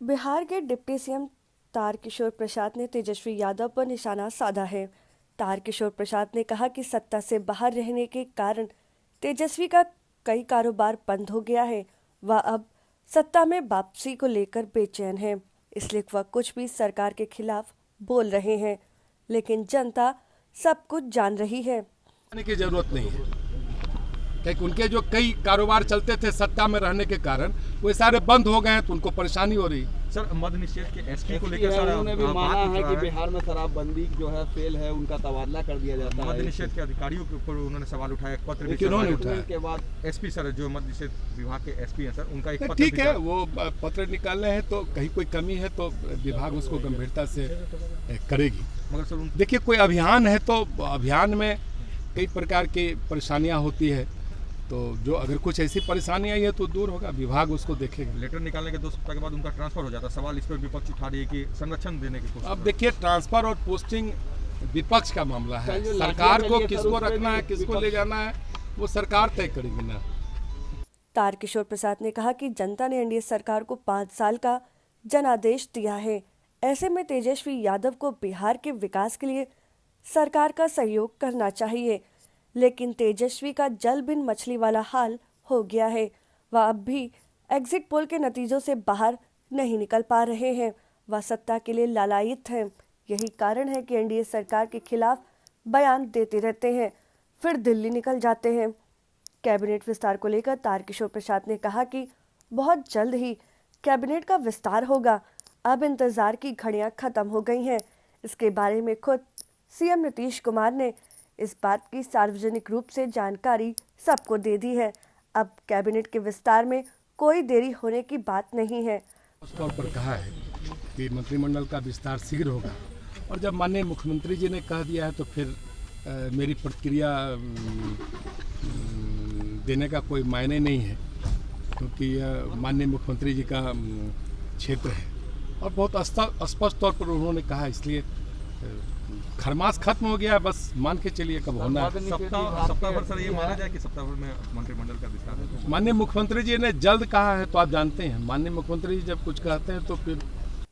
बिहार के deputy CM Tarkishore Prasad ने तेजस्वी यादव पर निशाना साधा है। तारकिशोर प्रसाद ने कहा कि सत्ता से बाहर रहने के कारण तेजस्वी का कई कारोबार बंद हो गया है। वह अब सत्ता में वापसी को लेकर बेचैन है, इसलिए वह कुछ भी सरकार के खिलाफ बोल रहे हैं, लेकिन जनता सब कुछ जान रही है। की जरूरत नहीं है, क्योंकि उनके जो कई कारोबार चलते थे सत्ता में रहने के कारण वो सारे बंद हो गए हैं, तो उनको परेशानी हो रही। सर, मद निषेध के एसपी को लेकर सर उन्होंने भी माना है कि बिहार में शराबबंदी जो है फेल है, उनका तबादला कर दिया जाता है। मद निषेध के अधिकारियों के ऊपर उन्होंने सवाल उठाया, पत्र भी उठाया के बाद एसपी सर जो मद निषेध विभाग के एसपी हैं सर, उनका एक पत्र ठीक है, वो पत्र निकालने हैं तो कहीं कोई कमी है तो विभाग उसको गंभीरता से करेगी। मगर सर देखिए, कोई अभियान है तो अभियान में कई प्रकार की परेशानियां होती है, तो जो अगर कुछ ऐसी परेशानी आई है तो दूर होगा, विभाग उसको देखेगा। लेटर निकालने के 2 सप्ताह के बाद उनका ट्रांसफर हो जाता है। सवाल इस पर विपक्ष उठा रही है कि संरक्षण देने की कोशिश। अब देखिए, ट्रांसफर और पोस्टिंग विपक्ष का मामला है। सरकार को किसको रखना है, किसको ले जाना है, वो सरकार तय करेगी ना। तारकिशोर प्रसाद ने कहा कि जनता ने एनडीए सरकार को 5 साल का जनादेश दिया है। ऐसे में तेजस्वी यादव को बिहार के विकास के लिए सरकार का सहयोग करना चाहिए, लेकिन तेजस्वी का जल बिन मछली वाला हाल हो गया है। वह अब भी एग्जिट पोल के नतीजों से बाहर नहीं निकल पा रहे हैं। वह सत्ता के लिए लालायित हैं। यही कारण है कि एनडीए सरकार के खिलाफ बयान देते रहते हैं, फिर दिल्ली निकल जाते हैं। कैबिनेट विस्तार को लेकर तारकिशोर प्रसाद ने कहा कि बहुत जल्द ही कैबिनेट का विस्तार होगा। अब इंतजार की घड़ियां खत्म हो गई हैं। इसके बारे में खुद सीएम नीतीश कुमार ने इस बात की सार्वजनिक रूप से जानकारी सबको दे दी है। अब कैबिनेट के विस्तार में कोई देरी होने की बात नहीं है। उस तौर पर कहा है कि मंत्रिमंडल का विस्तार शीघ्र होगा, और जब माननीय मुख्यमंत्री जी ने कह दिया है तो फिर मेरी प्रतिक्रिया देने का कोई मायने नहीं है, क्योंकि यह माननीय मुख्यमंत्री जी का क्षेत्र है और बहुत स्पष्ट तौर पर उन्होंने कहा, इसलिए खरमास खत्म हो गया। बस मान के चलिए कब होना है। सप्ताह भर सर ये माना जाए कि सप्ताह भर में मंत्रिमंडल का विस्तार है। माननीय मुख्यमंत्री जी ने जल्द कहा है तो आप जानते हैं, माननीय मुख्यमंत्री जी जब कुछ कहते हैं तो फिर।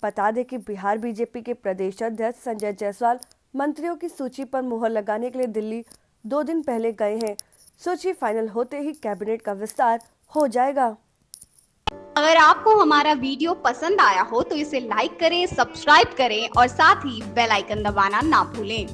बता दें कि बिहार बीजेपी के प्रदेश अध्यक्ष संजय जायसवाल मंत्रियों की सूची पर मुहर लगाने के लिए दिल्ली 2 दिन पहले गए हैं। सूची फाइनल होते ही कैबिनेट का विस्तार हो जाएगा। अगर आपको हमारा वीडियो पसंद आया हो तो इसे लाइक करें, सब्सक्राइब करें और साथ ही बेल आइकन दबाना ना भूलें।